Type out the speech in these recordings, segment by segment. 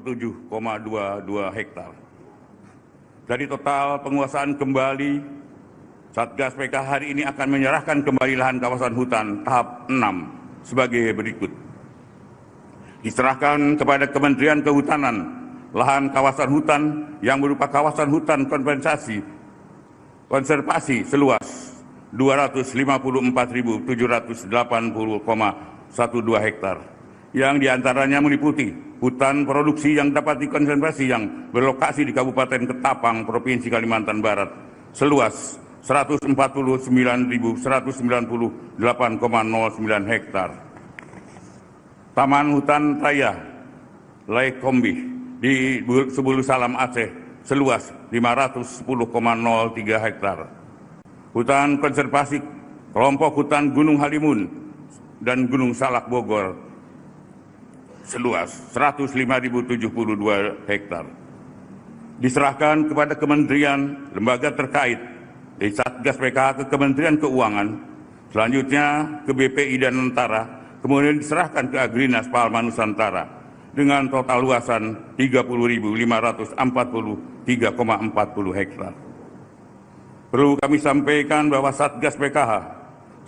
27,22 hektar. Dari total penguasaan kembali, Satgas PKH hari ini akan menyerahkan kembali lahan kawasan hutan tahap 6 sebagai berikut. Diserahkan kepada Kementerian Kehutanan lahan kawasan hutan yang berupa kawasan hutan konservasi seluas 254.780,12 hektar, yang diantaranya meliputi hutan produksi yang dapat dikonservasi yang berlokasi di Kabupaten Ketapang, Provinsi Kalimantan Barat, seluas 149.198,09 hektar. Taman Hutan Raya Laikombi di Sebulu Salam Aceh seluas 510,03 hektar. Hutan konservasi kelompok hutan Gunung Halimun dan Gunung Salak Bogor seluas 105.072 hektar. Diserahkan kepada kementerian lembaga terkait dari Satgas PKH ke Kementerian Keuangan, selanjutnya ke BPI dan Nentara, kemudian diserahkan ke Agrinas Palma Nusantara dengan total luasan 30.543,40 hektar. Perlu kami sampaikan bahwa Satgas PKH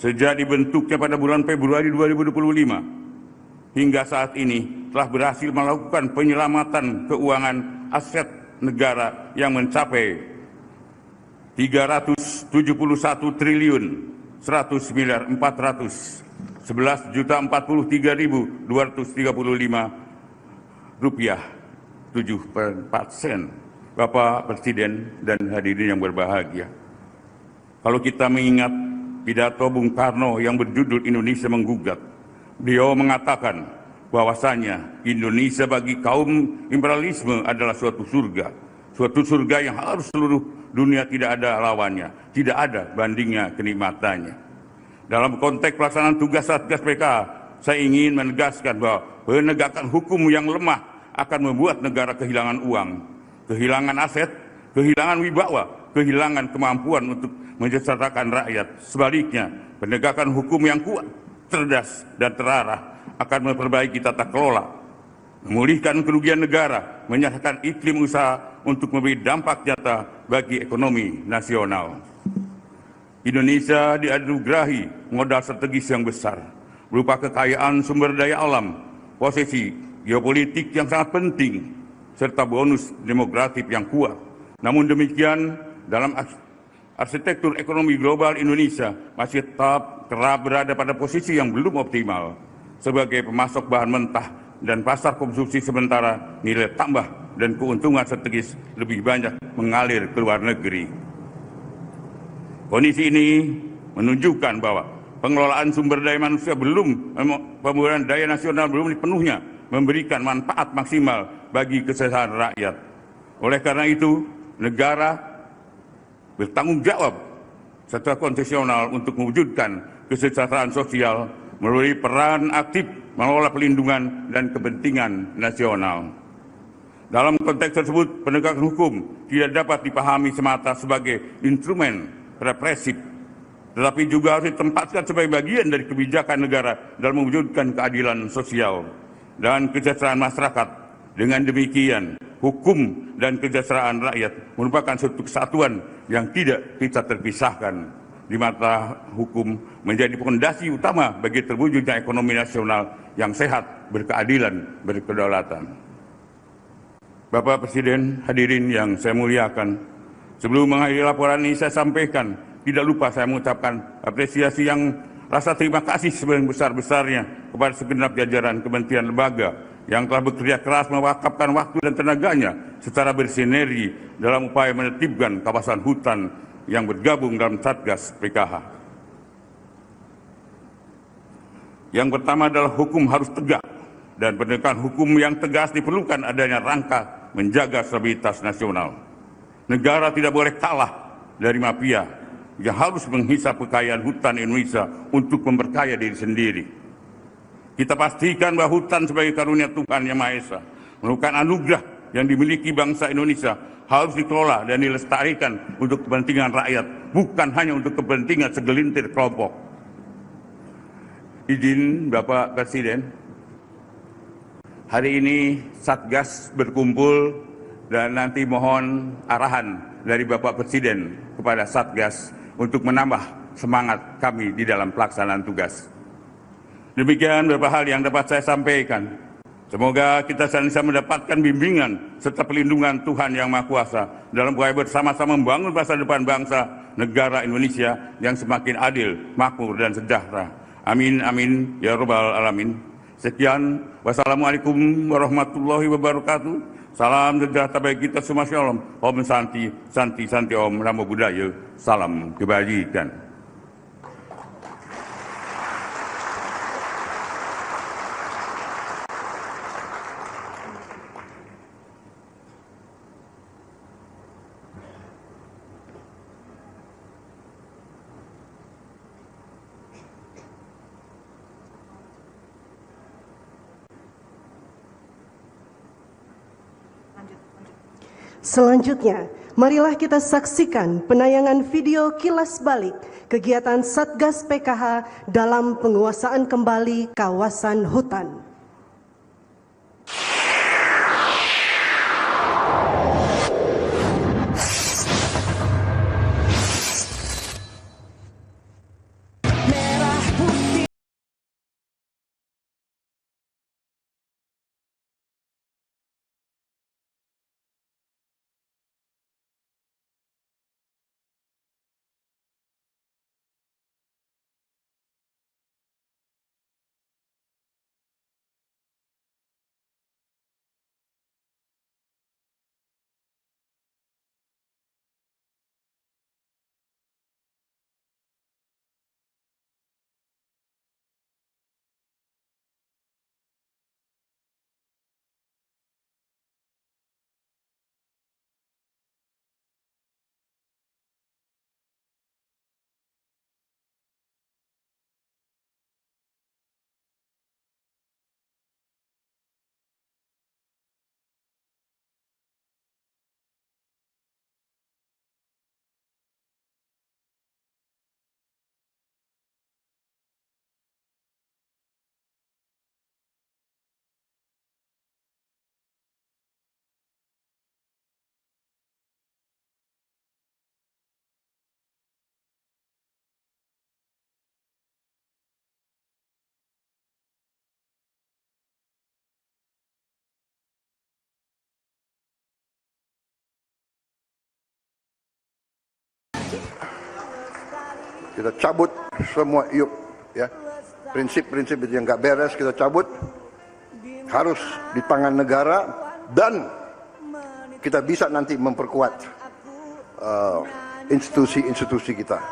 sejak dibentuknya pada bulan Februari 2025 hingga saat ini telah berhasil melakukan penyelamatan keuangan aset negara yang mencapai 371.411.043.235 rupiah 7%. Bapak Presiden dan hadirin yang berbahagia, kalau kita mengingat pidato Bung Karno yang berjudul Indonesia Menggugat, beliau mengatakan bahwasanya Indonesia bagi kaum imperialisme adalah suatu surga yang harus seluruh dunia tidak ada lawannya, tidak ada bandingnya kenikmatannya. Dalam konteks pelaksanaan tugas Satgas PKH, saya ingin menegaskan bahwa penegakan hukum yang lemah akan membuat negara kehilangan uang, kehilangan aset, kehilangan wibawa, kehilangan kemampuan untuk mensejahterakan rakyat. Sebaliknya, penegakan hukum yang kuat, cerdas, dan terarah akan memperbaiki tata kelola, memulihkan kerugian negara, menyatakan iklim usaha untuk memberi dampak nyata bagi ekonomi nasional. Indonesia dianugerahi modal strategis yang besar, berupa kekayaan sumber daya alam, posisi geopolitik yang sangat penting, serta bonus demografis yang kuat. Namun demikian, dalam arsitektur ekonomi global Indonesia masih tetap kerap berada pada posisi yang belum optimal sebagai pemasok bahan mentah dan pasar konsumsi, sementara nilai tambah dan keuntungan strategis lebih banyak mengalir ke luar negeri. Kondisi ini menunjukkan bahwa pengelolaan sumber daya manusia pembangunan daya nasional belum sepenuhnya memberikan manfaat maksimal bagi kesejahteraan rakyat. Oleh karena itu, negara bertanggung jawab secara konstitusional untuk mewujudkan kesejahteraan sosial melalui peran aktif mengelola pelindungan dan kepentingan nasional. Dalam konteks tersebut, penegakan hukum tidak dapat dipahami semata sebagai instrumen represif, tetapi juga harus ditempatkan sebagai bagian dari kebijakan negara dalam mewujudkan keadilan sosial dan kesejahteraan masyarakat. Dengan demikian, hukum dan kesejahteraan rakyat merupakan suatu kesatuan yang tidak bisa terpisahkan, di mata hukum menjadi fondasi utama bagi terwujudnya ekonomi nasional yang sehat, berkeadilan, berkedaulatan. Bapak Presiden, hadirin yang saya muliakan, sebelum mengakhiri laporan ini saya sampaikan, tidak lupa saya mengucapkan apresiasi yang rasa terima kasih sebesar-besarnya kepada segenap jajaran kementerian lembaga yang telah bekerja keras mewakafkan waktu dan tenaganya secara bersinergi dalam upaya menertibkan kawasan hutan yang bergabung dalam Satgas PKH. Yang pertama adalah hukum harus tegak, dan penegakan hukum yang tegas diperlukan adanya rangka menjaga stabilitas nasional. Negara tidak boleh kalah dari mafia yang harus menghisap kekayaan hutan Indonesia untuk memperkaya diri sendiri. Kita pastikan bahwa hutan sebagai karunia Tuhan Yang Maha Esa, merupakan anugerah yang dimiliki bangsa Indonesia, harus dikelola dan dilestarikan untuk kepentingan rakyat, bukan hanya untuk kepentingan segelintir kelompok. Izin Bapak Presiden, Hari ini Satgas berkumpul dan nanti mohon arahan dari Bapak Presiden kepada Satgas untuk menambah semangat kami di dalam pelaksanaan tugas. Demikian beberapa hal yang dapat saya sampaikan. Semoga kita bisa mendapatkan bimbingan serta perlindungan Tuhan Yang Maha Kuasa dalam upaya bersama-sama membangun masa depan bangsa negara Indonesia yang semakin adil, makmur, dan sejahtera. Amin, amin, ya Rabbal Alamin. Sekian, wassalamualaikum warahmatullahi wabarakatuh. Salam sejahtera bagi kita semua, shalom. Om Santi, Santi, Santi Om, Namo Buddhaya. Salam kebajikan. Selanjutnya, marilah kita saksikan penayangan video kilas balik kegiatan Satgas PKH dalam penguasaan kembali kawasan hutan. Kita cabut semua yuk, ya. Prinsip-prinsip yang nggak beres kita cabut, harus di tangan negara, dan kita bisa nanti memperkuat institusi-institusi kita.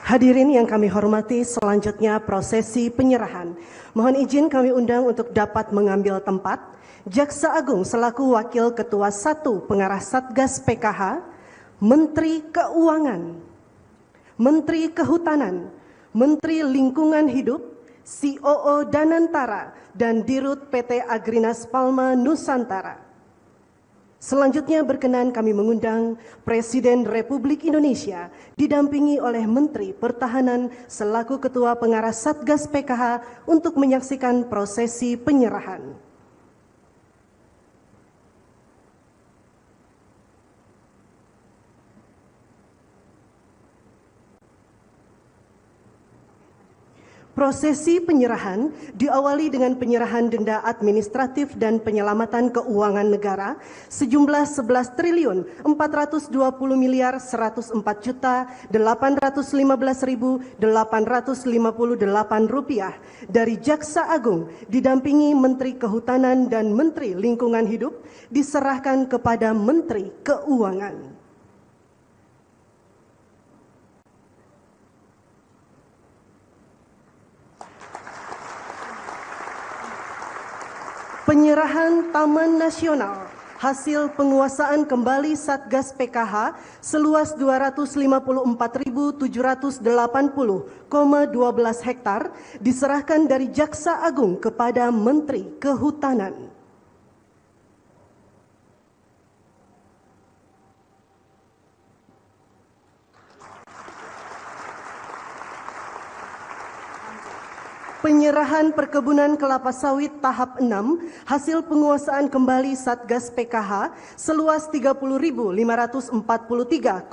Hadirin yang kami hormati, selanjutnya prosesi penyerahan. Mohon izin kami undang untuk dapat mengambil tempat Jaksa Agung selaku Wakil Ketua 1 Pengarah Satgas PKH, Menteri Keuangan, Menteri Kehutanan, Menteri Lingkungan Hidup, COO Danantara, dan Dirut PT Agrinas Palma Nusantara. Selanjutnya berkenan kami mengundang Presiden Republik Indonesia didampingi oleh Menteri Pertahanan selaku Ketua Pengarah Satgas PKH untuk menyaksikan prosesi penyerahan. Prosesi penyerahan diawali dengan penyerahan denda administratif dan penyelamatan keuangan negara sejumlah 11.420.104.815.850 rupiah dari Jaksa Agung didampingi Menteri Kehutanan dan Menteri Lingkungan Hidup diserahkan kepada Menteri Keuangan. Penyerahan Taman Nasional hasil penguasaan kembali Satgas PKH seluas 254.780,12 hektar diserahkan dari Jaksa Agung kepada Menteri Kehutanan. Penyerahan perkebunan kelapa sawit tahap 6 hasil penguasaan kembali Satgas PKH seluas 30.543,40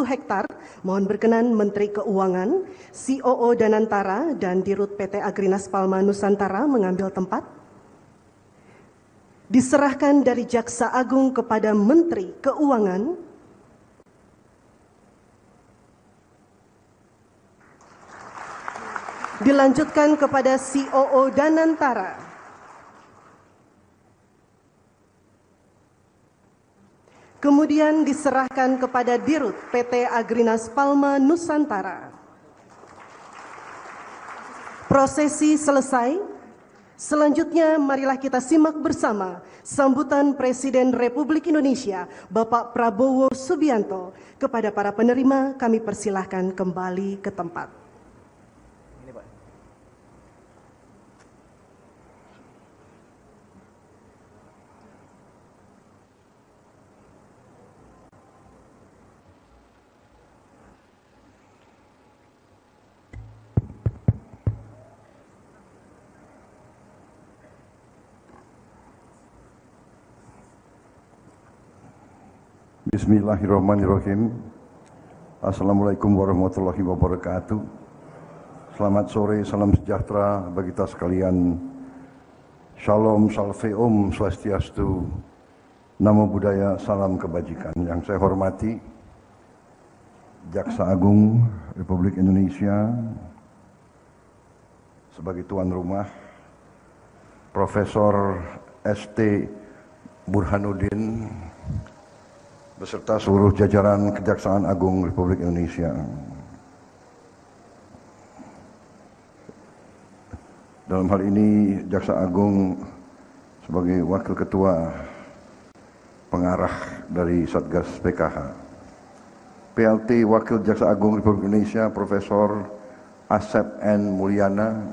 hektar. Mohon berkenan Menteri Keuangan, COO Danantara, dan Dirut PT Agrinas Palma Nusantara mengambil tempat. Diserahkan dari Jaksa Agung kepada Menteri Keuangan. Dilanjutkan kepada COO Danantara. Kemudian diserahkan kepada Dirut PT Agrinas Palma Nusantara. Prosesi selesai. Selanjutnya marilah kita simak bersama sambutan Presiden Republik Indonesia Bapak Prabowo Subianto. Kepada para penerima kami persilahkan kembali ke tempat. Bismillahirrahmanirrahim. Assalamualaikum warahmatullahi wabarakatuh. Selamat sore, salam sejahtera bagi kita sekalian. Shalom, salve om, swastiastu, namo buddhaya, salam kebajikan. Yang saya hormati Jaksa Agung Republik Indonesia sebagai tuan rumah, Profesor ST Burhanuddin beserta seluruh jajaran Kejaksaan Agung Republik Indonesia. Dalam hal ini Jaksa Agung sebagai Wakil Ketua Pengarah dari Satgas PKH. PLT Wakil Jaksa Agung Republik Indonesia Profesor Asep N. Mulyana.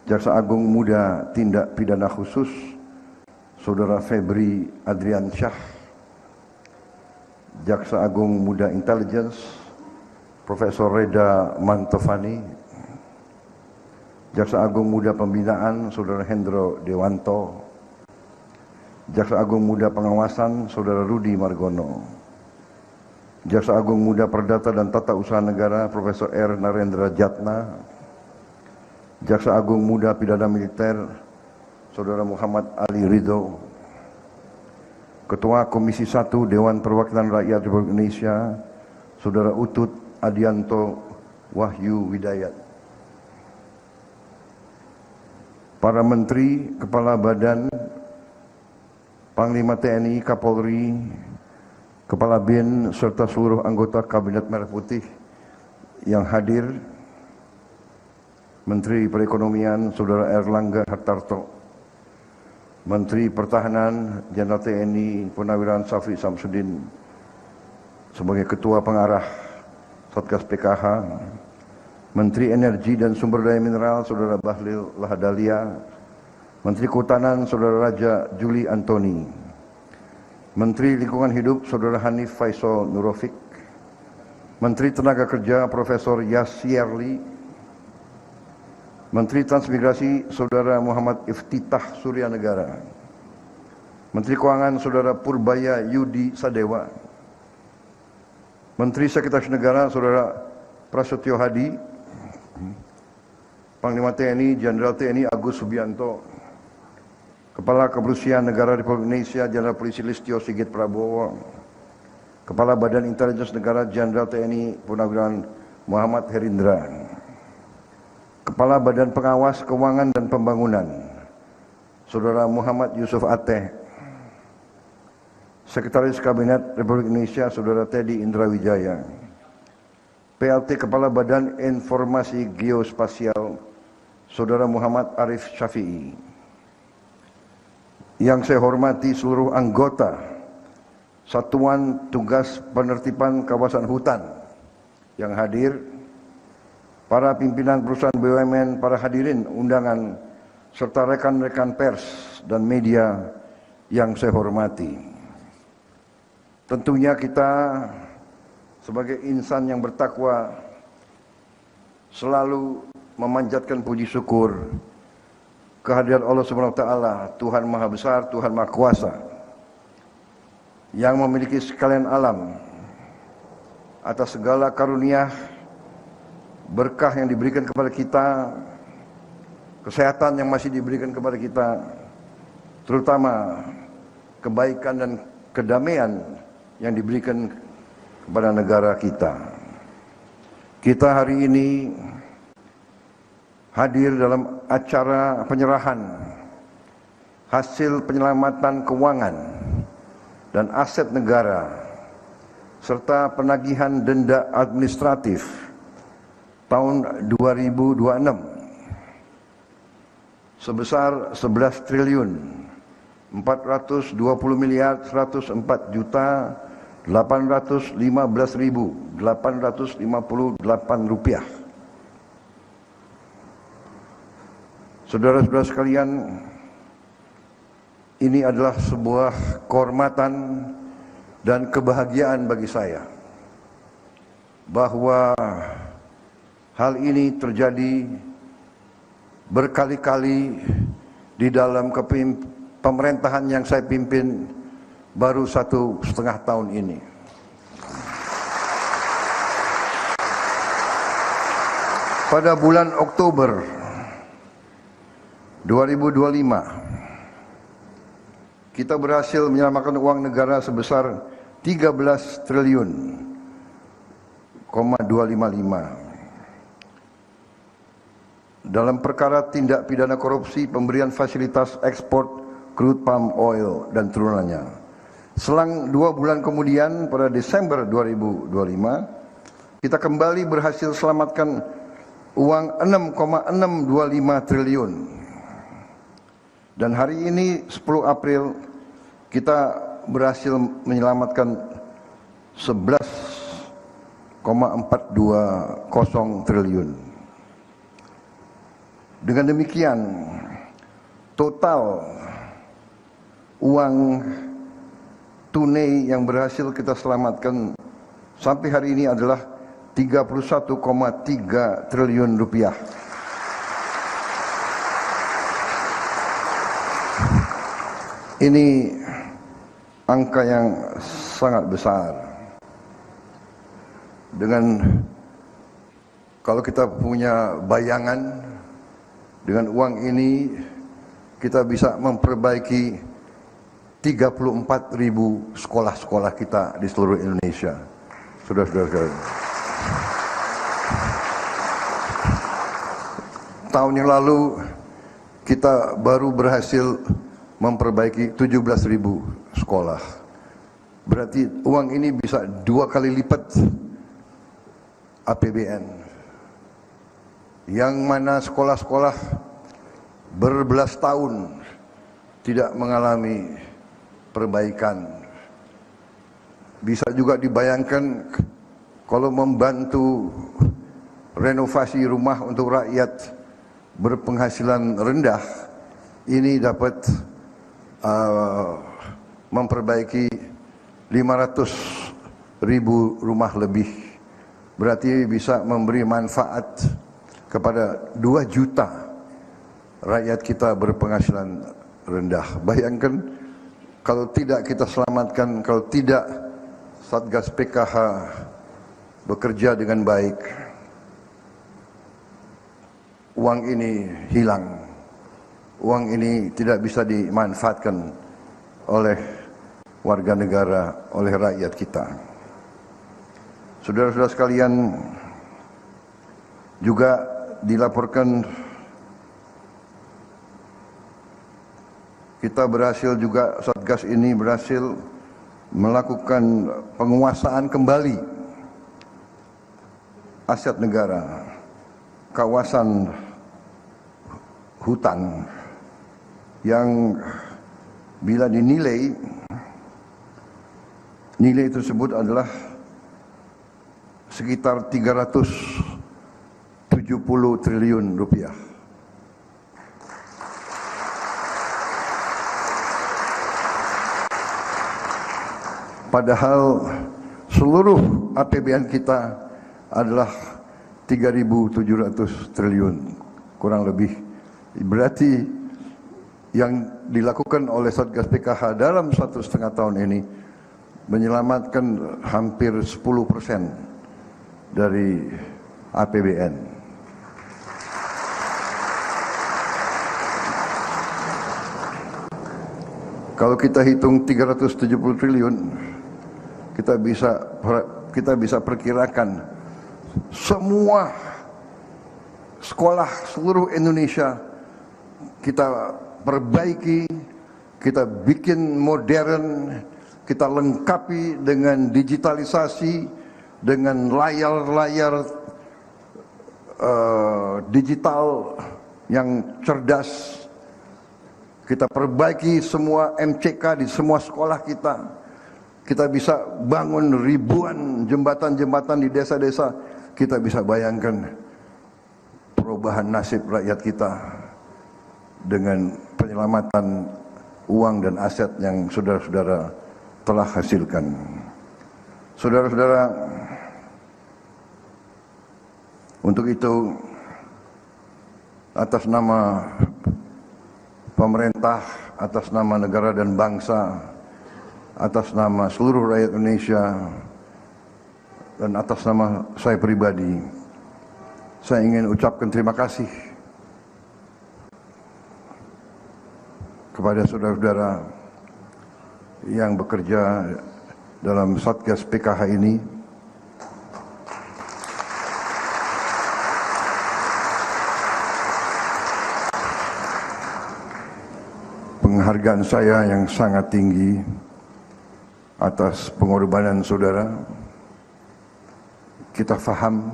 Jaksa Agung Muda Tindak Pidana Khusus Saudara Febri Adriansyah, Jaksa Agung Muda Intelligence, Profesor Reda Mantovani, Jaksa Agung Muda Pembinaan, Saudara Hendro Dewanto, Jaksa Agung Muda Pengawasan, Saudara Rudi Margono, Jaksa Agung Muda Perdata dan Tata Usaha Negara, Profesor R. Narendra Jatna, Jaksa Agung Muda Pidana Militer, Saudara Muhammad Ali Ridho, Ketua Komisi 1 Dewan Perwakilan Rakyat Republik Indonesia, Saudara Utut Adianto Wahyu Widayat, para Menteri, Kepala Badan, Panglima TNI, Kapolri, Kepala BIN, serta seluruh anggota Kabinet Merah Putih yang hadir, Menteri Perekonomian, Saudara Erlangga Hartarto, Menteri Pertahanan Jenderal TNI Purnawirawan Syafri Samsudin sebagai Ketua Pengarah Satgas PKH, Menteri Energi dan Sumber Daya Mineral Saudara Bahlil Lahadalia, Menteri Kehutanan Saudara Raja Juli Antoni, Menteri Lingkungan Hidup Saudara Hanif Faisal Nurofik, Menteri Tenaga Kerja Profesor Yasyerli, Menteri Transmigrasi Saudara Muhammad Iftitah Suryanegara, Menteri Keuangan Saudara Purbaya Yudi Sadewa, Menteri Sekretaris Negara Saudara Prasetyo Hadi, Panglima TNI Jenderal TNI Agus Subianto, Kepala Kepolisian Negara Republik Indonesia Jenderal Polisi Listio Sigit Prabowo, Kepala Badan Intelijen Negara Jenderal TNI Purnawirawan Muhammad Herindra, Kepala Badan Pengawas Keuangan dan Pembangunan Saudara Muhammad Yusuf Ateh, Sekretaris Kabinet Republik Indonesia Saudara Teddy Indrawijaya, PLT Kepala Badan Informasi Geospasial Saudara Muhammad Arif Syafi'i. Yang saya hormati seluruh anggota Satuan Tugas Penertiban Kawasan Hutan yang hadir, para pimpinan perusahaan BUMN, para hadirin undangan, serta rekan-rekan pers dan media yang saya hormati. Tentunya kita sebagai insan yang bertakwa selalu memanjatkan puji syukur kehadirat Allah Subhanahu wa taala, Tuhan Maha Besar, Tuhan Maha Kuasa yang memiliki sekalian alam, atas segala karunia berkah yang diberikan kepada kita, kesehatan yang masih diberikan kepada kita, terutama kebaikan dan kedamaian yang diberikan kepada negara kita. Kita hari ini hadir dalam acara penyerahan hasil penyelamatan keuangan dan aset negara serta penagihan denda administratif tahun 2026 sebesar 11 triliun 420 miliar 104 juta 815.858 rupiah. Saudara-saudara sekalian, ini adalah sebuah kehormatan dan kebahagiaan bagi saya bahwa hal ini terjadi berkali-kali di dalam pemerintahan yang saya pimpin baru 1,5 tahun ini. Pada bulan Oktober 2025, kita berhasil menyelamatkan uang negara sebesar 13 triliun 255 dalam perkara tindak pidana korupsi pemberian fasilitas ekspor crude palm oil dan turunannya. Selang 2 bulan kemudian, pada Desember 2025, kita kembali berhasil selamatkan uang 6,625 triliun. Dan hari ini 10 April kita berhasil menyelamatkan 11,420 triliun. Dengan demikian, total uang tunai yang berhasil kita selamatkan sampai hari ini adalah 31,3 triliun rupiah. Ini angka yang sangat besar. Dengan kalau kita punya bayangan, dengan uang ini kita bisa memperbaiki 34.000 sekolah-sekolah kita di seluruh Indonesia. Saudara-saudara, tahun yang lalu kita baru berhasil memperbaiki 17.000 sekolah. Berarti uang ini bisa 2 kali lipat APBN. Yang mana sekolah-sekolah berbelas tahun tidak mengalami perbaikan. Bisa juga dibayangkan kalau membantu renovasi rumah untuk rakyat berpenghasilan rendah, ini dapat memperbaiki 500.000 rumah lebih. Berarti bisa memberi manfaat kepada 2 juta rakyat kita berpenghasilan rendah. Bayangkan kalau tidak kita selamatkan, kalau tidak Satgas PKH bekerja dengan baik, uang ini hilang. Uang ini tidak bisa dimanfaatkan oleh warga negara, oleh rakyat kita. Saudara-saudara sekalian, juga dilaporkan kita berhasil juga, Satgas ini berhasil melakukan penguasaan kembali aset negara, kawasan hutan yang bila dinilai, nilai tersebut adalah sekitar 370 triliun rupiah. Padahal seluruh APBN kita adalah 3.700 triliun kurang lebih. Berarti yang dilakukan oleh Satgas PKH dalam 1,5 tahun ini menyelamatkan hampir 10% dari APBN. Kalau kita hitung 370 triliun, kita bisa perkirakan semua sekolah seluruh Indonesia kita perbaiki, kita bikin modern, kita lengkapi dengan digitalisasi, dengan layar-layar digital yang cerdas. Kita perbaiki semua MCK di semua sekolah kita. Kita bisa bangun ribuan jembatan-jembatan di desa-desa. Kita bisa bayangkan perubahan nasib rakyat kita dengan penyelamatan uang dan aset yang saudara-saudara telah hasilkan. Saudara-saudara, untuk itu atas nama pemerintah, atas nama negara dan bangsa, atas nama seluruh rakyat Indonesia, dan atas nama saya pribadi, saya ingin ucapkan terima kasih kepada saudara-saudara yang bekerja dalam Satgas PKH ini. Penghargaan saya yang sangat tinggi atas pengorbanan saudara. Kita faham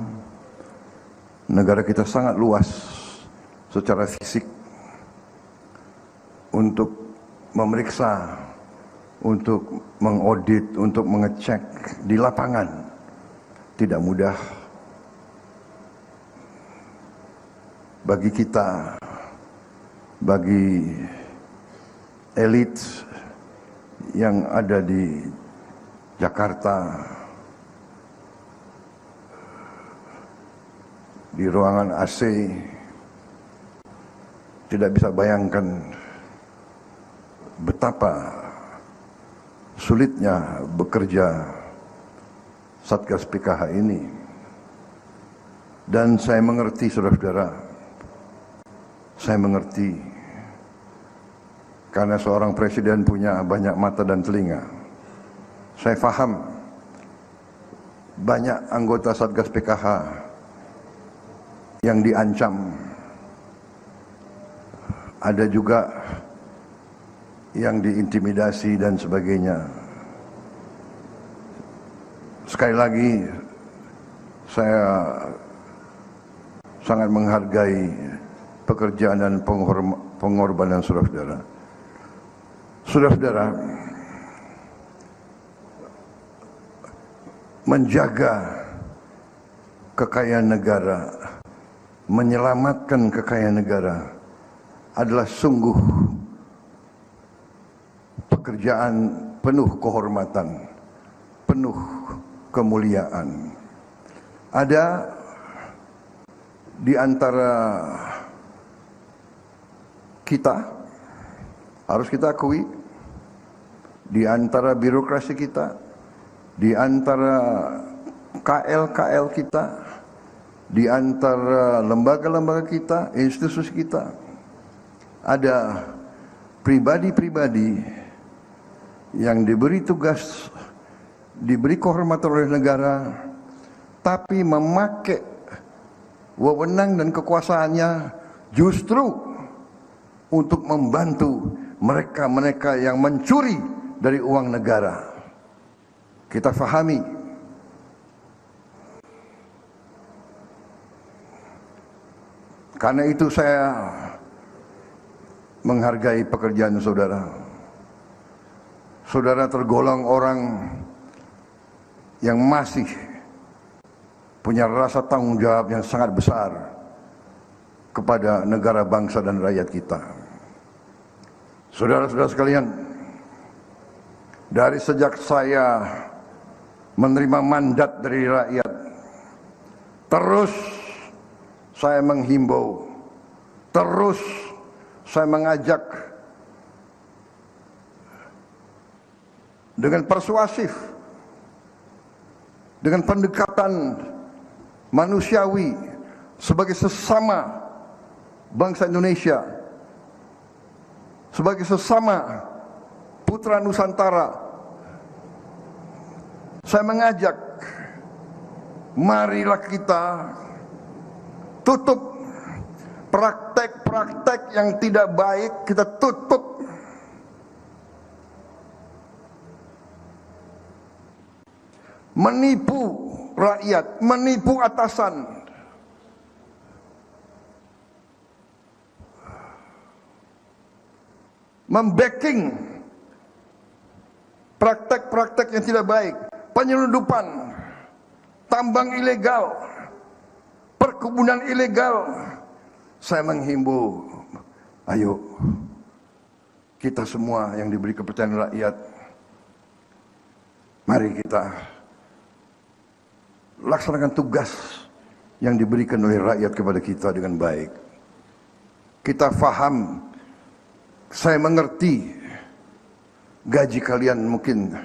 negara kita sangat luas secara fisik. Untuk memeriksa, untuk mengaudit, untuk mengecek di lapangan tidak mudah. Bagi kita, bagi elit yang ada di Jakarta, di ruangan AC, tidak bisa bayangkan betapa sulitnya bekerja Satgas PKH ini. Dan saya mengerti, saudara-saudara, saya mengerti, karena seorang presiden punya banyak mata dan telinga. Saya paham banyak anggota Satgas PKH yang diancam, ada juga yang diintimidasi dan sebagainya. Sekali lagi, saya sangat menghargai pekerjaan dan pengorbanan saudara-saudara. Saudara-saudara, menjaga kekayaan negara, menyelamatkan kekayaan negara adalah sungguh pekerjaan penuh kehormatan, penuh kemuliaan. Ada di antara kita, harus kita akui, di antara birokrasi kita, di antara KL-KL kita, di antara lembaga-lembaga kita, institusi kita, ada pribadi-pribadi yang diberi tugas, diberi kehormatan oleh negara, tapi memakai wewenang dan kekuasaannya justru untuk membantu mereka-mereka yang mencuri dari uang negara. Kita fahami, karena itu saya menghargai pekerjaan saudara. Saudara tergolong orang yang masih punya rasa tanggung jawab yang sangat besar kepada negara, bangsa, dan rakyat kita. Saudara-saudara sekalian, dari sejak saya menerima mandat dari rakyat, terus saya menghimbau, terus saya mengajak dengan persuasif, dengan pendekatan manusiawi sebagai sesama bangsa Indonesia, sebagai sesama putra Nusantara. Saya mengajak, marilah kita tutup praktek-praktek yang tidak baik, kita tutup. Menipu rakyat, menipu atasan, membacking praktek-praktek yang tidak baik, penyelundupan, tambang ilegal, perkebunan ilegal. Saya menghimbau, ayo kita semua yang diberi kepercayaan rakyat, mari kita laksanakan tugas yang diberikan oleh rakyat kepada kita dengan baik. Kita faham, saya mengerti gaji kalian mungkin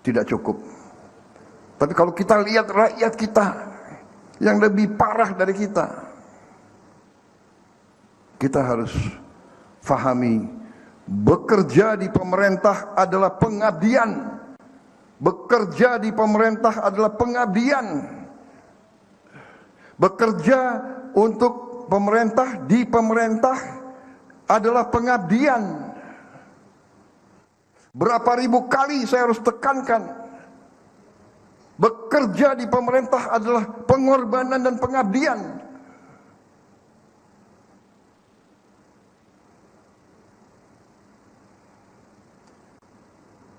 tidak cukup, tapi kalau kita lihat rakyat kita yang lebih parah dari kita, kita harus fahami, bekerja di pemerintah adalah pengabdian. Bekerja di pemerintah adalah pengabdian. Bekerja untuk pemerintah, di pemerintah adalah pengabdian. Berapa ribu kali saya harus tekankan, bekerja di pemerintah adalah pengorbanan dan pengabdian.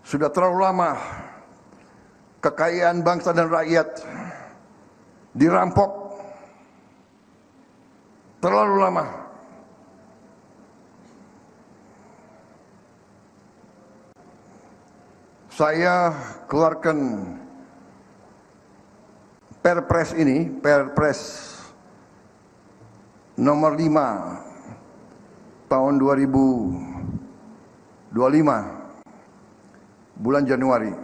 Sudah terlalu lama kekayaan bangsa dan rakyat dirampok. Terlalu lama. Saya keluarkan Perpres ini, Perpres nomor 5 tahun 2025, bulan Januari.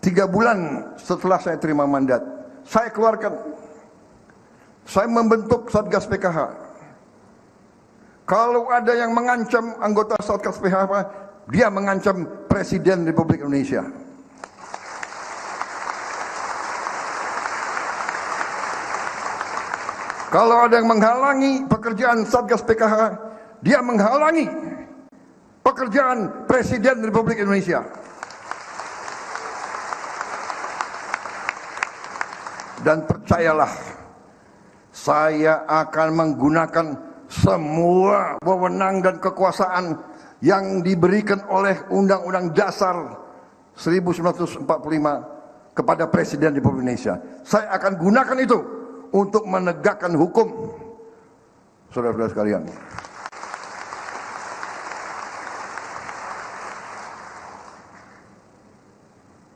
3 bulan setelah saya terima mandat, saya keluarkan. Saya membentuk Satgas PKH. Kalau ada yang mengancam anggota Satgas PKH, dia mengancam Presiden Republik Indonesia. Kalau ada yang menghalangi pekerjaan Satgas PKH, dia menghalangi pekerjaan Presiden Republik Indonesia. Dan percayalah, saya akan menggunakan semua wewenang dan kekuasaan yang diberikan oleh Undang-Undang Dasar 1945 kepada Presiden Republik Indonesia. Saya akan gunakan itu untuk menegakkan hukum. Saudara-saudara sekalian,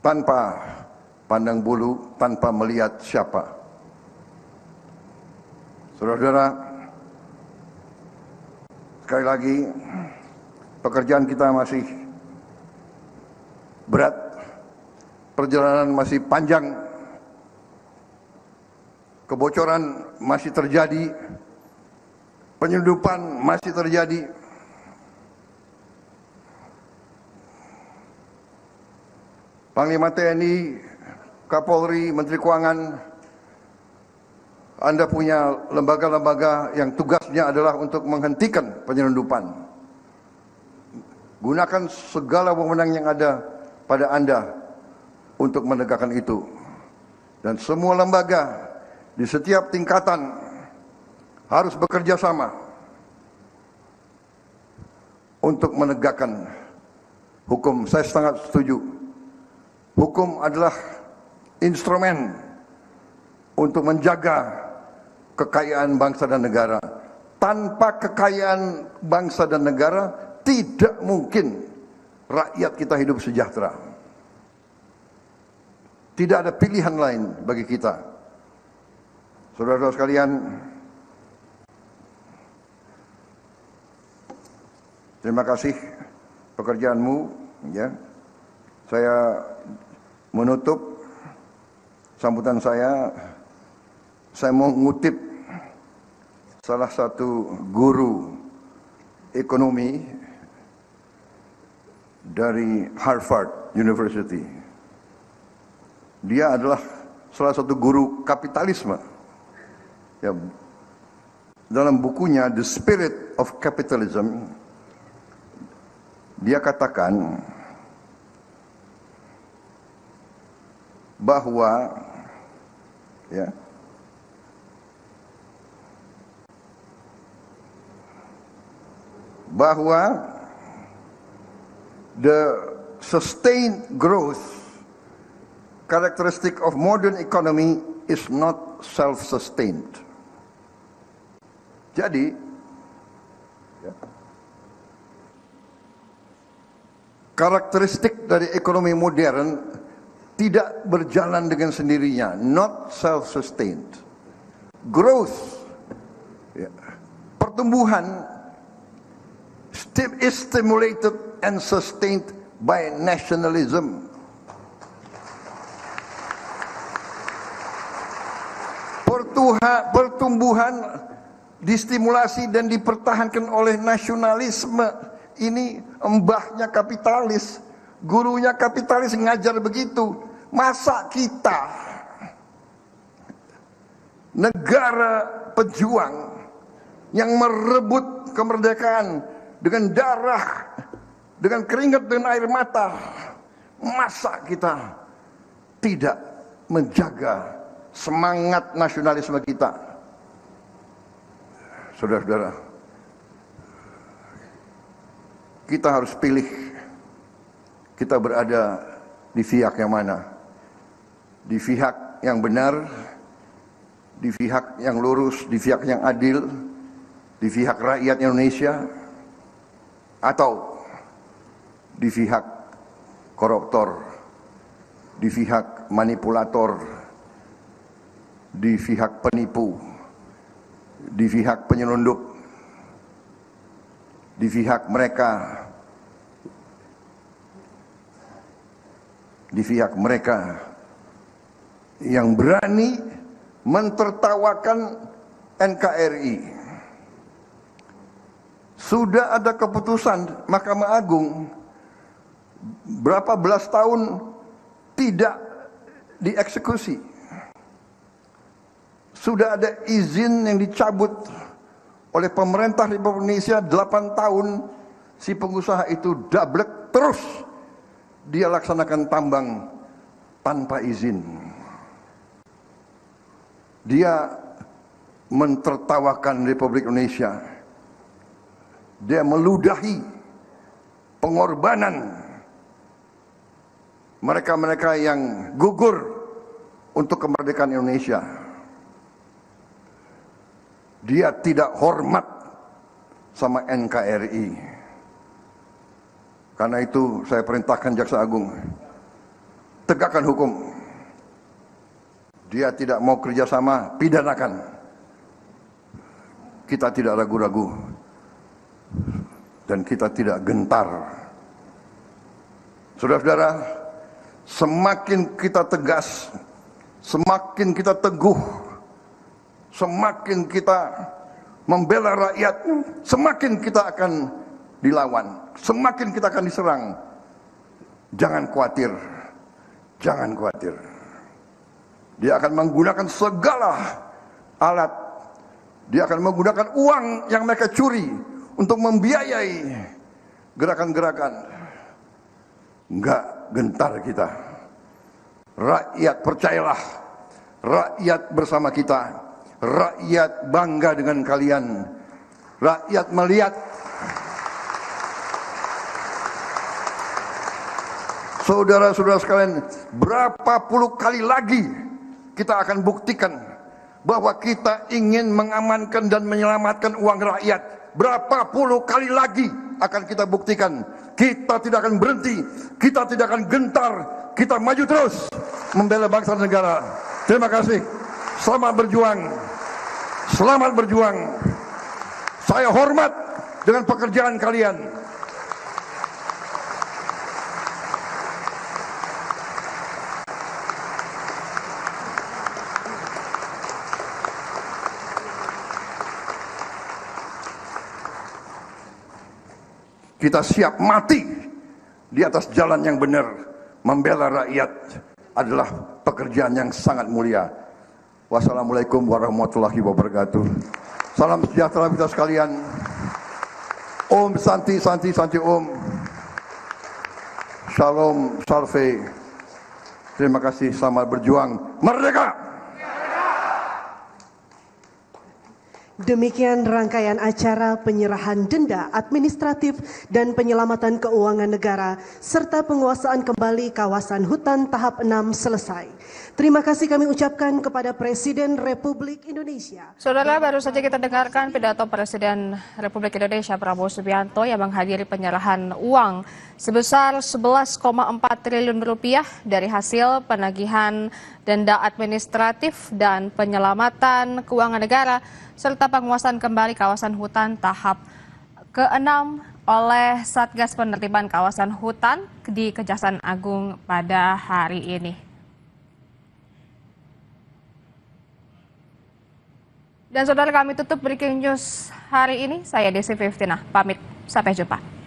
tanpa pandang bulu, tanpa melihat siapa. Saudara-saudara, sekali lagi, pekerjaan kita masih berat, perjalanan masih panjang, kebocoran masih terjadi, penyelundupan masih terjadi. Panglima TNI, Kapolri, Menteri Keuangan, Anda punya lembaga-lembaga yang tugasnya adalah untuk menghentikan penyelundupan. Gunakan segala wewenang yang ada pada Anda untuk menegakkan itu. Dan semua lembaga di setiap tingkatan harus bekerja sama untuk menegakkan hukum. Saya sangat setuju. Hukum adalah instrumen untuk menjaga kekayaan bangsa dan negara. Tanpa kekayaan bangsa dan negara, tidak mungkin rakyat kita hidup sejahtera. Tidak ada pilihan lain bagi kita. Saudara-saudara sekalian, terima kasih pekerjaanmu. Ya, saya menutup sambutan saya mau mengutip salah satu guru ekonomi dari Harvard University. Dia adalah salah satu guru kapitalisme. Ya, dalam bukunya The Spirit of Capitalism, dia katakan bahwa ya, the sustained growth characteristic of modern economy is not self-sustained. Jadi, ya, karakteristik dari ekonomi modern tidak berjalan dengan sendirinya, not self-sustained. Growth, ya, pertumbuhan is stimulated and sustained by nationalism. Pertumbuhan distimulasi dan dipertahankan oleh nasionalisme. Ini embahnya kapitalis, gurunya kapitalis ngajar begitu. Masa kita negara pejuang yang merebut kemerdekaan dengan darah, dengan keringat dan air mata, masa kita tidak menjaga semangat nasionalisme kita? Saudara-saudara, kita harus pilih kita berada di pihak yang mana. Di pihak yang benar, di pihak yang lurus, di pihak yang adil, di pihak rakyat Indonesia, atau di pihak koruptor, di pihak manipulator, di pihak penipu, di pihak penyelundup, di pihak mereka yang berani mentertawakan NKRI. Sudah ada keputusan Mahkamah Agung berapa belas tahun tidak dieksekusi. Sudah ada izin yang dicabut oleh pemerintah Republik Indonesia 8 tahun. Si pengusaha itu dablek terus dia laksanakan tambang tanpa izin. Dia mentertawakan Republik Indonesia. dia meludahi pengorbanan mereka-mereka yang gugur untuk kemerdekaan Indonesia. Dia tidak hormat sama NKRI. Karena itu saya perintahkan Jaksa Agung, tegakkan hukum. Dia tidak mau kerjasama, pidanakan. Kita tidak ragu-ragu dan kita tidak gentar. Saudara-saudara, semakin kita tegas, semakin kita teguh, semakin kita membela rakyat, semakin kita akan dilawan, semakin kita akan diserang. Jangan khawatir, jangan khawatir. Dia akan menggunakan segala alat. Dia akan menggunakan uang yang mereka curi untuk membiayai gerakan-gerakan. Enggak gentar kita. Rakyat percayalah, rakyat bersama kita. Rakyat bangga dengan kalian. Rakyat melihat saudara-saudara sekalian, berapa puluh kali lagi kita akan buktikan bahwa kita ingin mengamankan dan menyelamatkan uang rakyat. Berapa puluh kali lagi akan kita buktikan. Kita tidak akan berhenti, kita tidak akan gentar, kita maju terus membela bangsa dan negara. Terima kasih. Selamat berjuang. Selamat berjuang. Saya hormat dengan pekerjaan kalian. Kita siap mati di atas jalan yang benar. Membela rakyat adalah pekerjaan yang sangat mulia. Wassalamualaikum warahmatullahi wabarakatuh. Salam sejahtera kita sekalian. Om Santi Santi Santi Om. Shalom Salve. Terima kasih, selamat berjuang. Merdeka! Demikian rangkaian acara penyerahan denda administratif dan penyelamatan keuangan negara serta penguasaan kembali kawasan hutan tahap 6 selesai. Terima kasih kami ucapkan kepada Presiden Republik Indonesia. Saudara, baru saja kita dengarkan pidato Presiden Republik Indonesia Prabowo Subianto yang menghadiri penyerahan uang sebesar 11,4 triliun rupiah dari hasil penagihan denda administratif dan penyelamatan keuangan negara serta penguasaan kembali kawasan hutan tahap ke-6 oleh Satgas Penertiban Kawasan Hutan di Kejaksaan Agung pada hari ini. Dan saudara, kami tutup Breaking News hari ini. Saya Desi Fiftina, pamit. Sampai jumpa.